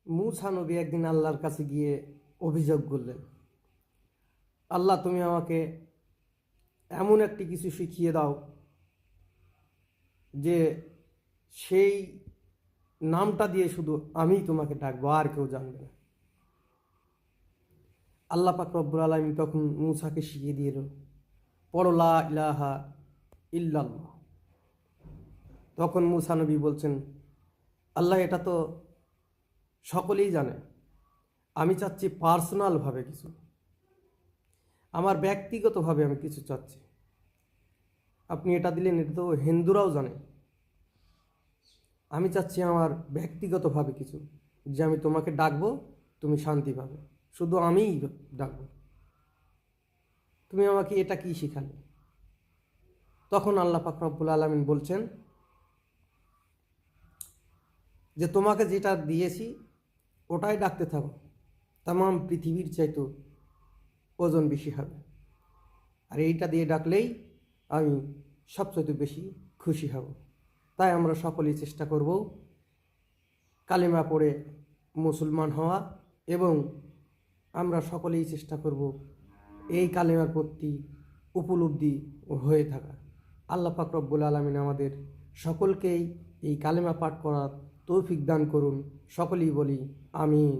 মূসা নবী একদিন আল্লাহর কাছে গিয়ে অভিযোগ করলেন, আল্লাহ তুমি আমাকে এমন একটি কিছু শিখিয়ে দাও যে সেই নামটা দিয়ে শুধু আমিই তোমাকে ডাকবো, আর কেউ জানবে না। আল্লাহ পাক রব্বুল আলামিন তখন মূসাকে শিখিয়ে দিল, পড়ো লা ইলাহা ইল্লাল্লাহ। তখন মূসা নবী বলছেন, আল্লাহ এটা তো সকলেই জানে, আমি চাচ্ছি পার্সোনালভাবে কিছু, আমার ব্যক্তিগতভাবে আমি কিছু চাচ্ছি। আপনি এটা দিলেন, এটা তো হিন্দুরাও জানে। আমি চাচ্ছি আমার ব্যক্তিগতভাবে কিছু, যে আমি তোমাকে ডাকবো, তুমি শান্তি পাবে, শুধু আমিই ডাকবো। তুমি আমাকে এটা কি শিখালে? তখন আল্লাহ পাক রব্বুল আলামিন বলছেন যে তোমাকে যেটা দিয়েছি ওটাই ডাকতে থাকো, তামাম পৃথিবীর চাইতো ওজন বেশি হবে, আর এইটা দিয়ে ডাকলেই আমি সবচেয়ে বেশি খুশি হব। তাই আমরা সকলেই চেষ্টা করব কালিমা পড়ে মুসলমান হওয়া, এবং আমরা সকলেই চেষ্টা করব এই কালিমার প্রতি উপলব্ধি হয়ে থাকা। আল্লাহ পাক রব্বুল আলামিন আমাদের সকলকেই এই কালিমা পাঠ করার তৌফিক দান করুন। সকলেই বলি আমিন।